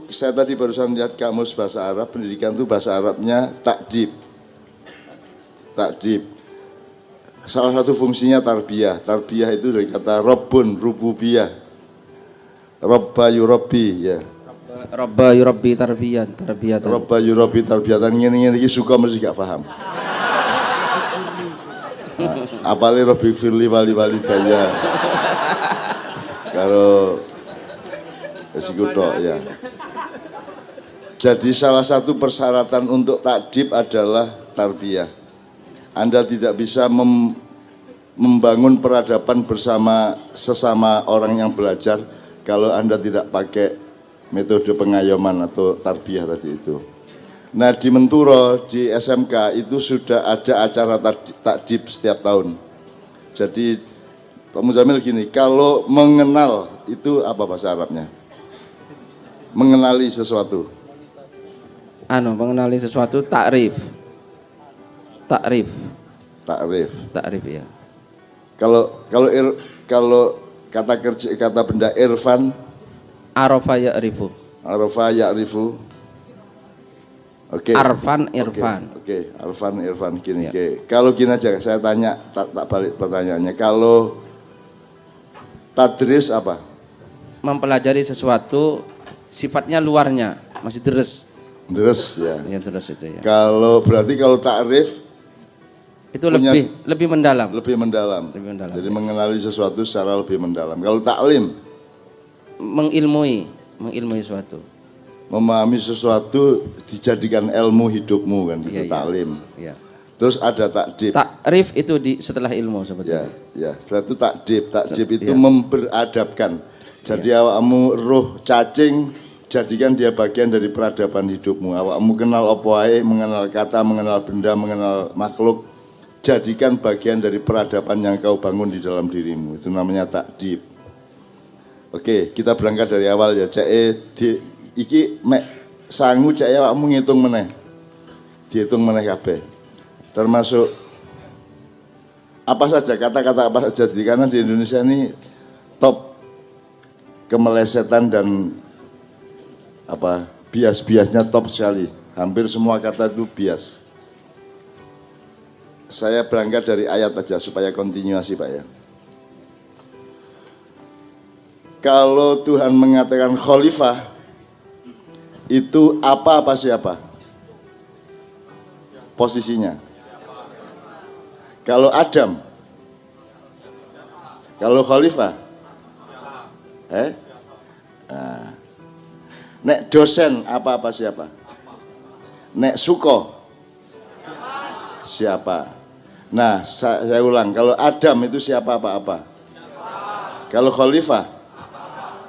saya tadi barusan lihat kamus bahasa Arab, pendidikan itu bahasa Arabnya takdib. Takdib. Salah satu fungsinya tarbiyah. Tarbiyah itu dari kata Rabbun, rububiyah. Rabba yurabbi, ya. Rabba yurabbi tarbiyatan. Rabba yurabbi tarbiyatan. Ngene-ngene iki suka mesti gak paham. Apalagi Rabbi firli wali daya. Karo esikutok ya. Jadi salah satu persyaratan untuk takdib adalah tarbiyah. Anda tidak bisa membangun peradaban bersama sesama orang yang belajar kalau Anda tidak pakai metode pengayoman atau tarbiyah tadi itu. Nah di Menturo, di SMK itu sudah ada acara takdib setiap tahun. Jadi Pak Muzamil gini, kalau mengenal itu apa bahasa Arabnya? Mengenali sesuatu. Mengenali sesuatu takrif. Takrif ya. Kalau kata benda irfan, Arafa ya'rifu. Oke. Arfan irfan. Oke. Arfan irfan gini. Ya. Oke. Kalau gini aja saya tanya tak balik pertanyaannya. Kalau tadris apa? Mempelajari sesuatu sifatnya luarnya masih deres. Deres ya. Ya deres itu ya. Kalau takrif itu lebih mendalam. Lebih mendalam. Jadi mengenali sesuatu secara lebih mendalam. Kalau taklim mengilmui sesuatu. Memahami sesuatu dijadikan ilmu hidupmu kan itu taklim. Iya. Terus ada takdib. Takrif itu setelah ilmu sebetulnya. Ya. Setelah itu takdib. Takdib itu memberadabkan. Jadi awakmu roh cacing jadikan dia bagian dari peradaban hidupmu. Awakmu kenal apa wae, mengenal kata, mengenal benda, mengenal makhluk, jadikan bagian dari peradaban yang kau bangun di dalam dirimu. Itu namanya takdib. Oke, kita berangkat dari awal ya. Iki mek sangu cek awakmu ngitung meneh. Dihitung meneh kabeh. Termasuk apa saja, kata-kata apa saja. Karena di Indonesia ini top kemelesetan dan bias-biasnya top sekali. Hampir semua kata itu bias. Saya berangkat dari ayat aja supaya kontinuasi Pak ya. Kalau Tuhan mengatakan khalifah, itu apa siapa? Posisinya. Kalau Adam, kalau khalifah, Nah. Nek dosen apa siapa? Nek suko siapa? Nah saya ulang, kalau Adam itu siapa apa? Kalau khalifah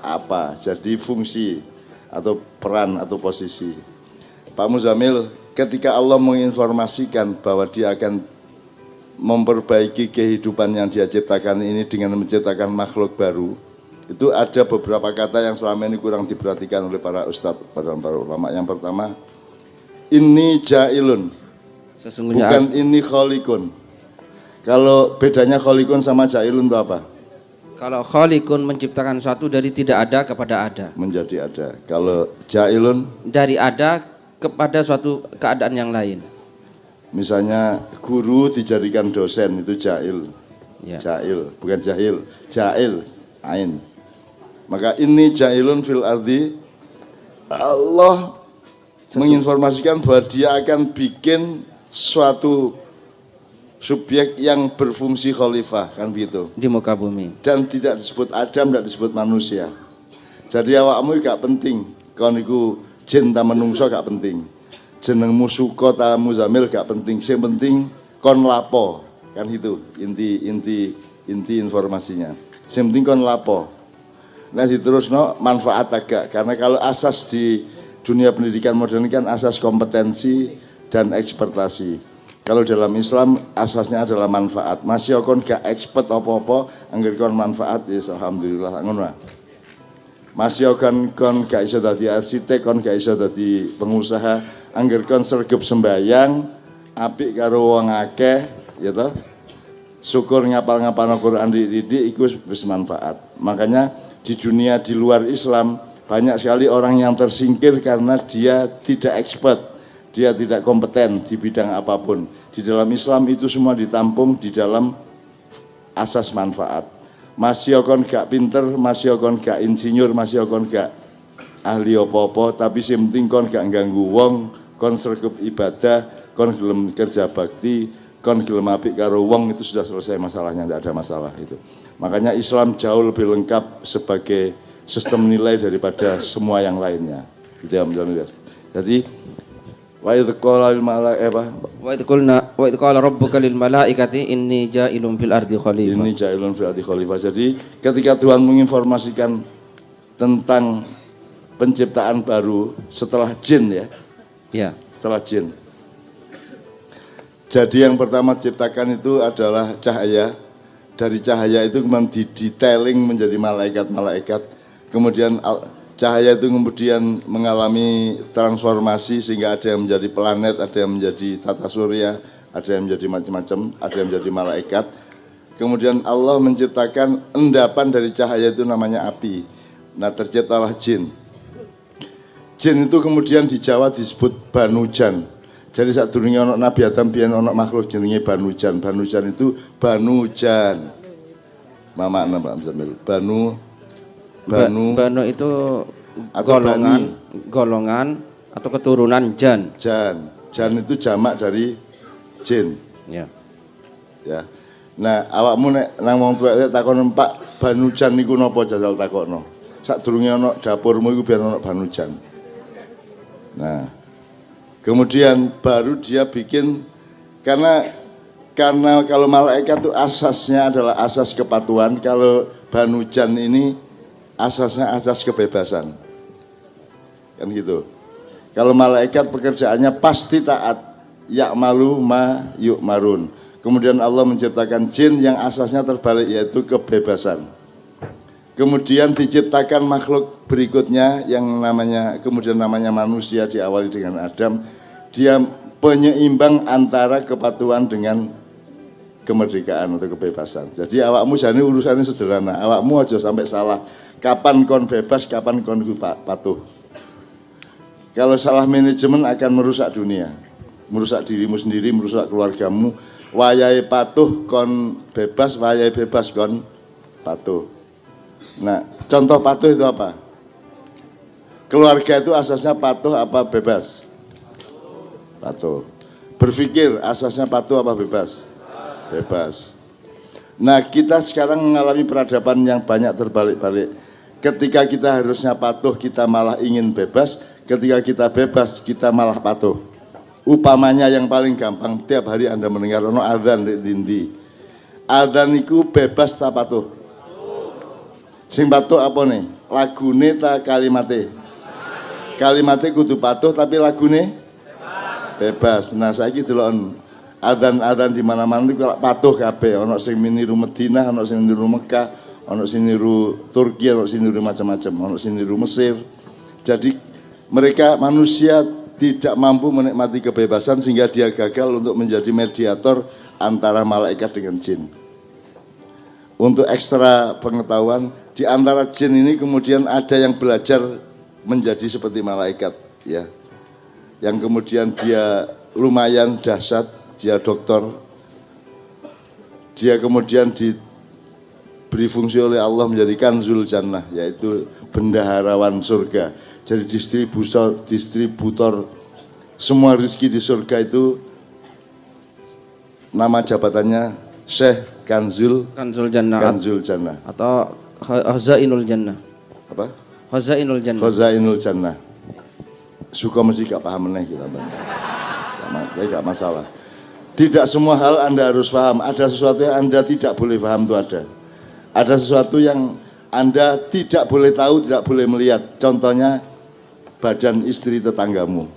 apa? Jadi fungsi atau peran atau posisi. Pak Muzamil, ketika Allah menginformasikan bahwa dia akan memperbaiki kehidupan yang dia ciptakan ini dengan menciptakan makhluk baru, itu ada beberapa kata yang selama ini kurang diperhatikan oleh para ustadz, para ulama. Yang pertama, ini jailun, sesungguhnya bukan ini kholikun. Kalau bedanya kholikun sama jailun itu apa? Kalau kholikun menciptakan sesuatu dari tidak ada kepada ada. Menjadi ada. Kalau jailun dari ada kepada suatu keadaan yang lain. Misalnya guru dijadikan dosen, itu jail. Ya. Jail, bukan jahil. Jail, ain. Maka ini jailun fil ardi, Allah menginformasikan bahwa dia akan bikin suatu subjek yang berfungsi khalifah, kan begitu, di muka bumi. Dan tidak disebut Adam, tidak disebut manusia. Jadi awakmu gak penting, kon iku jin ta menungso gak penting, jenengmu Suko ta Muzamil gak penting, yang penting kon lapo, kan itu inti informasinya. Yang penting kon lapo. Nah diterusno manfaat agak, karena kalau asas di dunia pendidikan modern kan asas kompetensi dan ekspertasi. Kalau dalam Islam asasnya adalah manfaat. Masih kon gak expert apa-apa, angger kon manfaat ya alhamdulillah ngono. Masih kon gak iso dadi arsitek, kon gak iso dadi pengusaha, angger kon sregep sembayang, apik karo wong akeh, ya toh. Syukur ngapal-ngapalno Quran didik iku wis manfaat. Makanya di dunia di luar Islam Banyak sekali orang yang tersingkir karena dia tidak expert, dia tidak kompeten di bidang apapun. Di dalam Islam itu semua ditampung di dalam asas manfaat. Masih kon gak pinter, masih kon gak insinyur, masih kon gak ahli opo-opo, tapi sing penting kon gak ganggu wong, kon sregep ibadah, kon gelem kerja bakti, kon gelem apik karo wong, itu sudah selesai masalahnya, tidak ada masalah itu. Makanya Islam jauh lebih lengkap sebagai sistem nilai daripada semua yang lainnya. Gitu ya, jadi wa idz qala lil malaikati wa idz qala rabbuka lil malaikati inni ja'ilun fil ardi khalifah. Inni ja'ilun fil ardi khalifah. Jadi ketika Tuhan menginformasikan tentang penciptaan baru setelah jin ya. Ya. Setelah jin. Jadi yang pertama diciptakan itu adalah cahaya. Dari cahaya itu kemudian didetailing menjadi malaikat-malaikat. Kemudian cahaya itu kemudian mengalami transformasi sehingga ada yang menjadi planet, ada yang menjadi tata surya, ada yang menjadi macam-macam, ada yang menjadi malaikat. Kemudian Allah menciptakan endapan dari cahaya itu namanya api. Nah, terciptalah jin. Jin itu kemudian di Jawa disebut Banujan. Jadi saat dunia ono Nabi Adam biyen ono makhluk jenenge Banujan. Banujan itu Banujan. Mama nama Banu itu atau golongan atau keturunan jan. Jan itu jamak dari jin. Ya. Ya. Nah, awakmu nek nang wong tuwek takon Pak Banujan niku napa jajal takokno. Sadurunge ana dapurmu iku biar ana Banujan. Nah, kemudian baru dia bikin karena kalau malaikat itu asasnya adalah asas kepatuhan, kalau Banujan ini asasnya asas kebebasan. Kan gitu. Kalau malaikat pekerjaannya pasti taat, ya'malu ma yu'marun. Kemudian Allah menciptakan jin yang asasnya terbalik, yaitu kebebasan. Kemudian diciptakan makhluk berikutnya yang namanya manusia, diawali dengan Adam. Dia penyeimbang antara kepatuhan dengan kemerdekaan atau kebebasan. Jadi awakmu jane urusannya sederhana. Awakmu aja sampai salah. Kapan kon bebas, kapan kon patuh. Kalau salah manajemen akan merusak dunia, merusak dirimu sendiri, merusak keluargamu. Wayahe patuh kon bebas, wayahe bebas kon patuh. Nah, contoh patuh itu apa? Keluarga itu asasnya patuh apa bebas? Patuh. Berpikir asasnya patuh apa bebas? Bebas. Nah, kita sekarang mengalami peradaban yang banyak terbalik-balik. Ketika kita harusnya patuh, kita malah ingin bebas. Ketika kita bebas, kita malah patuh. Upamanya yang paling gampang, tiap hari Anda mendengar ono adzan di dindi. Adzan itu bebas tak patuh. Sing patuh apa nih? Lagune ta kalimate? Kalimate kudu patuh tapi lagune bebas. Nah, saiki delok adzan di mana-mana itu patuh kabeh. Ono sing niru Madinah, ono sing niru Mekah, ono sing niru Turki, ono sing niru macam-macam, ono sing niru Mesir. Jadi mereka manusia tidak mampu menikmati kebebasan sehingga dia gagal untuk menjadi mediator antara malaikat dengan jin. Untuk ekstra pengetahuan, di antara jin ini kemudian ada yang belajar menjadi seperti malaikat, ya. Yang kemudian dia lumayan dahsyat, dia dokter. Dia kemudian diberi fungsi oleh Allah menjadi kanzul jannah, yaitu bendaharawan surga. Jadi distributor semua rezeki di surga itu, nama jabatannya Syekh Kanzul Jannah atau Khazainul Jannah. Apa? Khazainul Jannah. Suka mesti gak paham meneh kita, Bang. Gak masalah. Tidak semua hal Anda harus paham. Ada sesuatu yang Anda tidak boleh paham, itu ada. Ada sesuatu yang Anda tidak boleh tahu, tidak boleh melihat. Contohnya badan istri tetanggamu.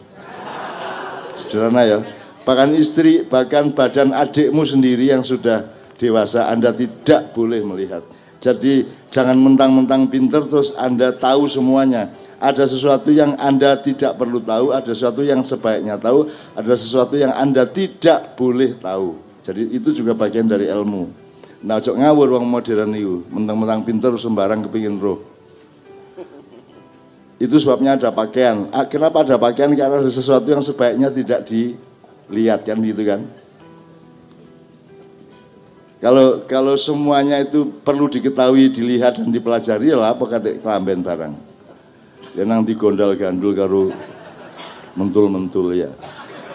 Sederhana ya. Bahkan badan adikmu sendiri yang sudah dewasa Anda tidak boleh melihat. Jadi jangan mentang-mentang pinter terus Anda tahu semuanya. Ada sesuatu yang Anda tidak perlu tahu, ada sesuatu yang sebaiknya tahu, ada sesuatu yang Anda tidak boleh tahu. Jadi itu juga bagian dari ilmu. Nah, ojo ngawur wong modern itu, mentang-mentang pinter sembarang kepingin roh. Itu sebabnya ada pakaian. Kenapa ada pakaian? Karena ada sesuatu yang sebaiknya tidak dilihat kan gitu kan. Kalau semuanya itu perlu diketahui, dilihat dan dipelajari lah apa kata kelamben barang. Ya nang digondal gandul karo mentul-mentul ya.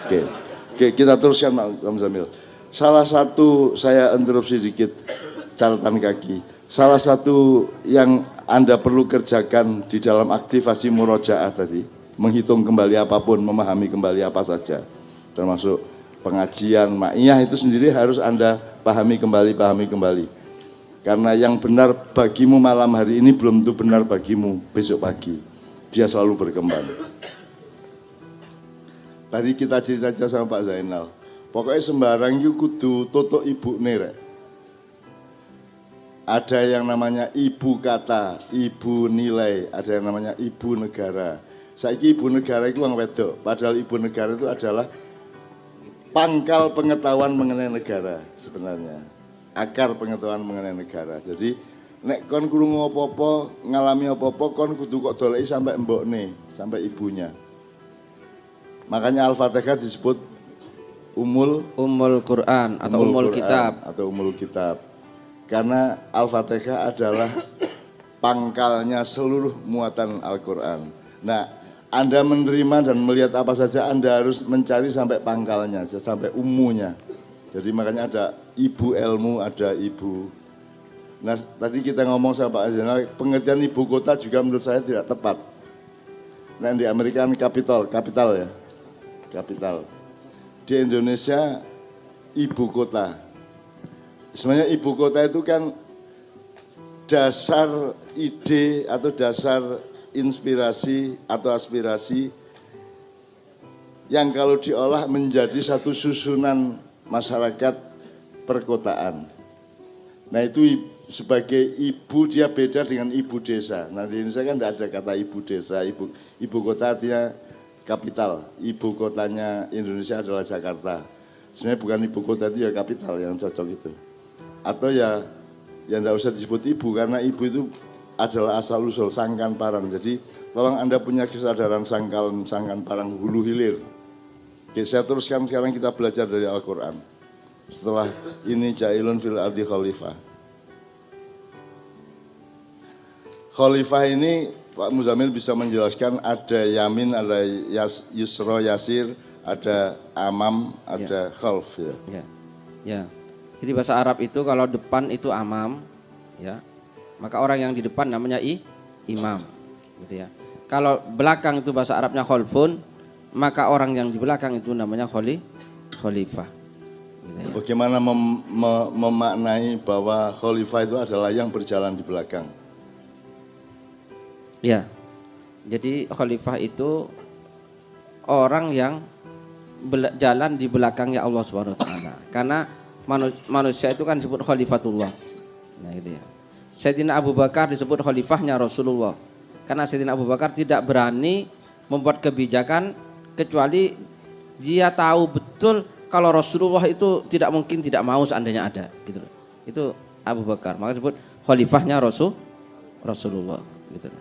Oke, kita teruskan Pak Muzamil. Salah satu, saya interupsi dikit catatan kaki. Salah satu yang Anda perlu kerjakan di dalam aktivasi murojaah tadi, menghitung kembali apapun, memahami kembali apa saja, termasuk pengajian, ma'iyah itu sendiri harus Anda pahami kembali. Karena yang benar bagimu malam hari ini belum tentu benar bagimu besok pagi. Dia selalu berkembang. Tadi kita cerita sama Pak Zainal, pokoknya sembarang itu kudu tutuk ibu nirek. Ada yang namanya ibu kata, ibu nilai, ada yang namanya ibu negara. Saiki ibu negara itu orang wedok, padahal ibu negara itu adalah pangkal pengetahuan mengenai negara sebenarnya. Akar pengetahuan mengenai negara. Jadi nek kon krungu apa-apa, ngalami apa-apa, kon kudu kok doleki sampai mbokne, sampai ibunya. Makanya Al-Fatihah disebut Ummul Quran atau Ummul Kitab. Atau Ummul Kitab. Karena Al-Fatihah adalah pangkalnya seluruh muatan Al-Quran. Nah, Anda menerima dan melihat apa saja, Anda harus mencari sampai pangkalnya, sampai umunya. Jadi makanya ada ibu ilmu, ada ibu. Nah, tadi kita ngomong sama Pak Azina, pengertian ibu kota juga menurut saya tidak tepat. Nah, di Amerika kan kapital ya. Kapital. Di Indonesia ibu kota. Sebenarnya ibu kota itu kan dasar ide atau dasar inspirasi atau aspirasi yang kalau diolah menjadi satu susunan masyarakat perkotaan. Nah itu sebagai ibu dia beda dengan ibu desa. Nah di Indonesia kan tidak ada kata ibu desa, ibu kota artinya kapital. Ibu kotanya Indonesia adalah Jakarta. Sebenarnya bukan ibu kota itu ya kapital yang cocok itu. Atau ya tidak usah disebut ibu karena ibu itu adalah asal usul sangkan parang. Jadi tolong Anda punya kesadaran sangkan parang hulu hilir. Oke, saya teruskan sekarang kita belajar dari Al-Quran. Setelah ini ja'ilun fil ardi khalifah. Khalifah ini Pak Muzamil bisa menjelaskan ada yamin, ada yusro, yasir, ada amam, ada khalf ya. Ya. Jadi bahasa Arab itu kalau depan itu amam, ya, maka orang yang di depan namanya imam, gitu ya. Kalau belakang itu bahasa Arabnya khalfun, maka orang yang di belakang itu namanya khalifah. Gitu ya. Bagaimana memaknai bahwa khalifah itu adalah yang berjalan di belakang? Ya, jadi khalifah itu orang yang jalan di belakangnya Allah Subhanahu Wa Taala. Karena manusia itu kan disebut khalifatullah. Nah gitu ya. Sayyidina Abu Bakar disebut khalifahnya Rasulullah. Karena Sayyidina Abu Bakar tidak berani membuat kebijakan kecuali dia tahu betul kalau Rasulullah itu tidak mungkin tidak mau seandainya ada gitu. Itu Abu Bakar. Maka disebut khalifahnya Rasulullah gitu.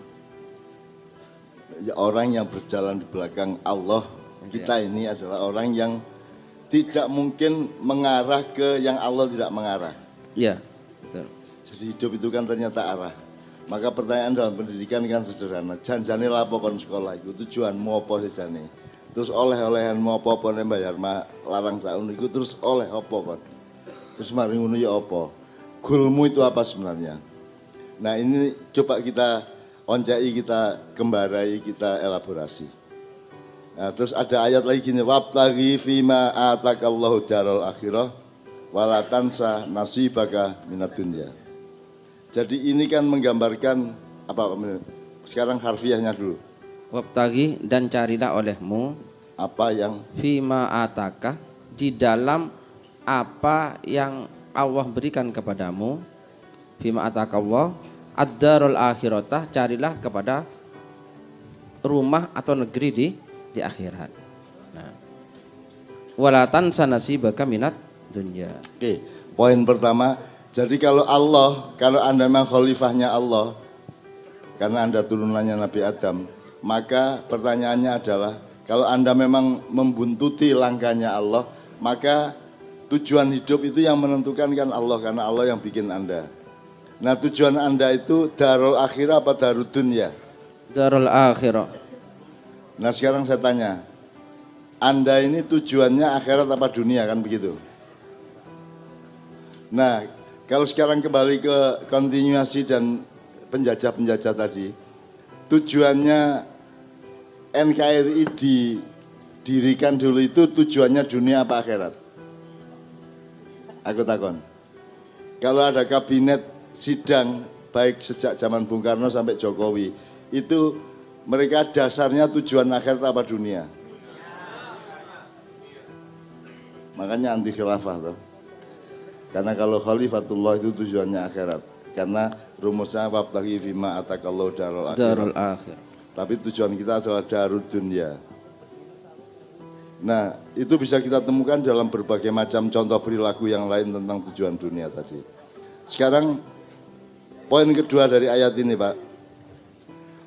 Ya, orang yang berjalan di belakang Allah, kita ini adalah orang yang tidak mungkin mengarah ke yang Allah tidak mengarah. Iya, betul. Jadi hidup itu kan ternyata arah. Maka pertanyaan dalam pendidikan kan sederhana. Janjane lapo kon sekolah itu tujuan mau apa sejane. Terus oleh-olehan mau apa nek bayar larang saun iku terus oleh apa kon. Terus mari ngono ya apa? Goalmu itu apa sebenarnya? Nah, ini coba kita oncai, kita kembarai, kita elaborasi. Nah, terus ada ayat lagi gini, wabtaghi fima atakallahu daral akhirah wala tansa nasibaka minad dunya. Jadi ini kan menggambarkan apa? Sekarang harfiahnya dulu. Wabtaghi dan carilah olehmu apa yang fima ataka di dalam apa yang Allah berikan kepadamu. Fima atakallah ad-darul akhirah, carilah kepada rumah atau negeri di akhirat. Nah, wala tansa nasibaka minat dunya. Oke, poin pertama, jadi kalau Anda memang khalifahnya Allah, karena Anda turunannya Nabi Adam, maka pertanyaannya adalah, kalau Anda memang membuntuti langkahnya Allah, maka tujuan hidup itu yang menentukan kan Allah, karena Allah yang bikin Anda. Nah, tujuan Anda itu darul akhirah apa darul dunya? Darul akhirah. Nah, sekarang saya tanya, Anda ini tujuannya akhirat apa dunia, kan begitu? Nah, kalau sekarang kembali ke kontinuasi dan penjajah-penjajah tadi, tujuannya NKRI didirikan dulu itu tujuannya dunia apa akhirat? Aku takon. Kalau ada kabinet sidang, baik sejak zaman Bung Karno sampai Jokowi, itu mereka dasarnya tujuan akhirat apa dunia? Makanya anti khilafah tuh. Karena kalau khalifatullah itu tujuannya akhirat. Karena rumusnya wabtaghi fima atakallahu darul akhirah. Tapi tujuan kita adalah darul dunya. Nah, itu bisa kita temukan dalam berbagai macam contoh perilaku yang lain tentang tujuan dunia tadi. Sekarang poin kedua dari ayat ini, Pak.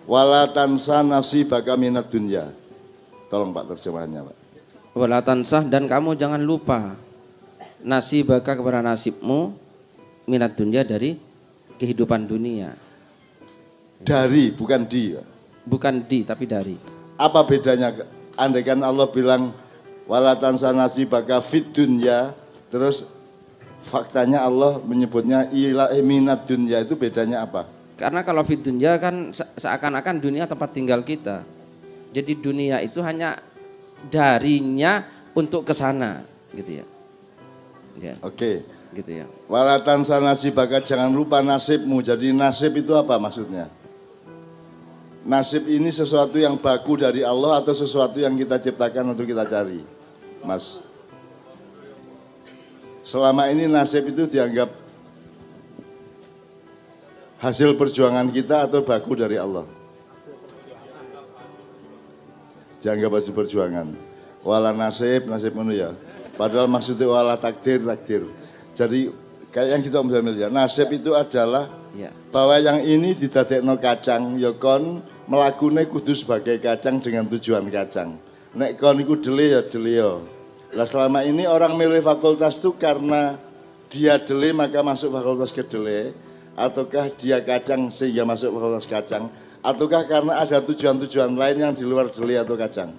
Wala tansa nasibaka minad dunya. Tolong Pak terjemahannya, Pak. Wala tansah, dan kamu jangan lupa nasibaka, kepada nasibmu, minad dunya, dari kehidupan dunia. Dari, bukan di. Bukan di, tapi dari. Apa bedanya? Andaikan Allah bilang wala tansa nasibaka fid dunya, terus faktanya Allah menyebutnya ila minad dunya, itu bedanya apa? Karena kalau fid dunya kan seakan-akan dunia tempat tinggal kita. Jadi dunia itu hanya darinya untuk ke sana, gitu ya. Ya. Oke. Gitu ya. Wala tansa nasibaka, jangan lupa nasibmu. Jadi nasib itu apa maksudnya? Nasib ini sesuatu yang baku dari Allah atau sesuatu yang kita ciptakan untuk kita cari, Mas? Selama ini nasib itu dianggap hasil perjuangan kita atau baku dari Allah? Dianggap hasil perjuangan. Wala nasib ngono ya. Padahal maksudnya wala takdir. Jadi kayak yang kita ambil ya, nasib itu adalah bahwa yang ini didadekno kacang, ya kon melakune kudu sebagai kacang dengan tujuan kacang. Nek kon iku dele ya dele ya. Lah selama ini orang milih fakultas itu karena dia dele maka masuk fakultas kedele, ataukah dia kacang sehingga masuk fakultas kacang, ataukah karena ada tujuan-tujuan lain yang di luar dele atau kacang?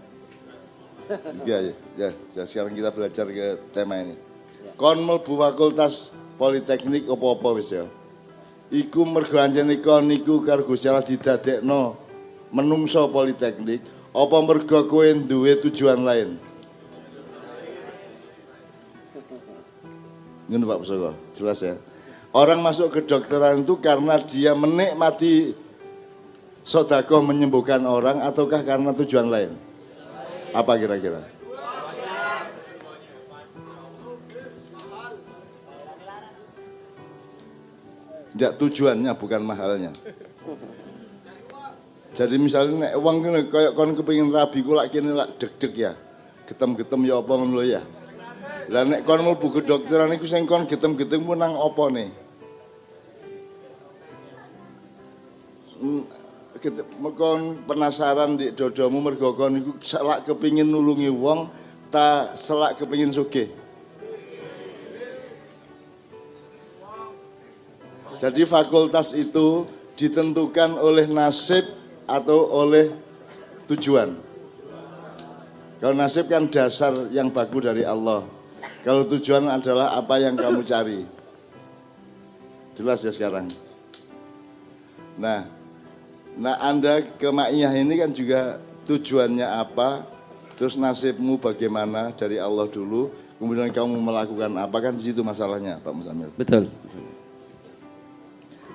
Ya, sekarang kita belajar ke tema ini. Kon mlebu fakultas politeknik apa-apa wis ya. Iku mergo anjene kon niku karo Gusti Allah didadekno menungso politeknik, apa mergo kowe duwe tujuan lain? Ngono Pak Pusaka, jelas ya. Orang masuk ke kedokteran itu karena dia menikmati sedekah menyembuhkan orang ataukah karena tujuan lain? Apa kira-kira? Tidak, tujuannya bukan mahalnya. Jadi misalnya nek wong kene koyo kon kepengin rabi ku lak kene lak deg-deg ya. Getem-getem ya apa ngono ya. Lah nek kon mlebu kedokteran iku sing kon getem-getem ku nang opone? Kon penasaran di dodomu mergo kon iku selak kepengin nulungi wong ta selak kepengin sugih. Jadi fakultas itu ditentukan oleh nasib atau oleh tujuan. Kalau nasib kan dasar yang baku dari Allah. Kalau tujuan adalah apa yang kamu cari. Jelas ya sekarang. Nah Anda ke Ma'iyah ini kan juga tujuannya apa, terus nasibmu bagaimana dari Allah dulu, kemudian kamu melakukan apa, kan di situ masalahnya Pak Musamil. Betul.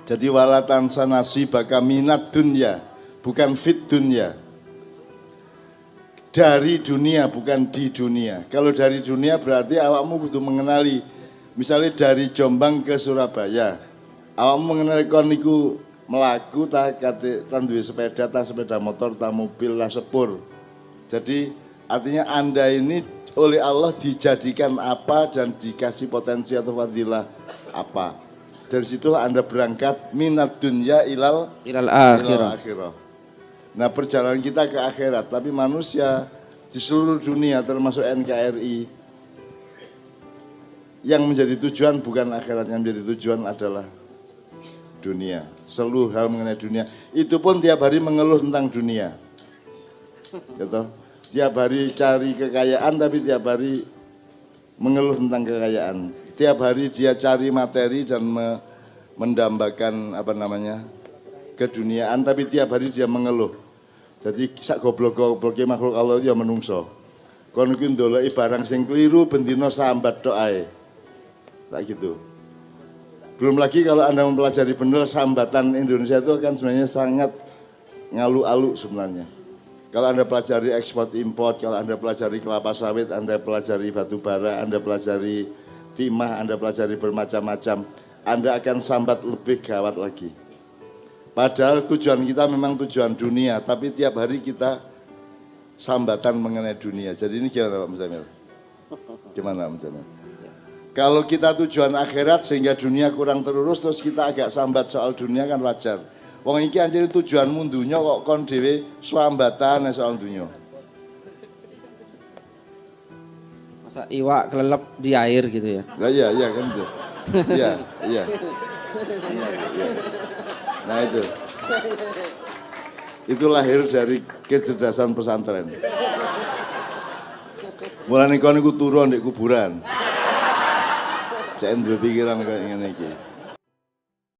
Jadi wala tansa nasibaka minad dunya, bukan fit dunya. Dari dunia, bukan di dunia. Kalau dari dunia berarti awakmu kudu mengenali, misalnya dari Jombang ke Surabaya, awakmu mengenali kon niku melaku tak duwe sepeda, tak sepeda motor, tak mobil, lah sepur. Jadi artinya Anda ini oleh Allah dijadikan apa dan dikasih potensi atau fadilah apa. Dari situlah Anda berangkat minad dunya ilal akhirah. Nah perjalanan kita ke akhirat, tapi manusia di seluruh dunia termasuk NKRI yang menjadi tujuan bukan akhirat, yang menjadi tujuan adalah dunia. Seluruh hal mengenai dunia. Itu pun tiap hari mengeluh tentang dunia. Gitu. Tiap hari cari kekayaan tapi tiap hari mengeluh tentang kekayaan. Tiap hari dia cari materi dan mendambakan keduniaan tapi tiap hari dia mengeluh. Jadi sak goblok-gobloknya makhluk Allah ya menungso. Kon iki ndoleki barang sing keliru bendina sambat tok ae. Tak gitu. Belum lagi kalau Anda mempelajari benar sambatan Indonesia itu akan sebenarnya sangat ngalu-alu sebenarnya. Kalau Anda pelajari ekspor import, kalau Anda pelajari kelapa sawit, Anda pelajari batu bara, Anda pelajari timah, Anda pelajari bermacam-macam, Anda akan sambat lebih gawat lagi. Padahal tujuan kita memang tujuan dunia, tapi tiap hari kita sambatan mengenai dunia. Jadi ini gimana Pak Muzamil? Gimana Pak Muzamil? Kalau kita tujuan akhirat sehingga dunia kurang terurus terus kita agak sambat soal dunia kan wajar. Wong iki anjir tujuanmu dunya kok kon dhewe swambatan soal dunia. Masa iwak kelelep di air gitu ya? Lah iya kan itu. Iya. Iya. Nah itu. Itu lahir dari kecerdasan pesantren. Mulane kon iku turu ndek kuburan. Saya duwe pikiran kayak ngene iki.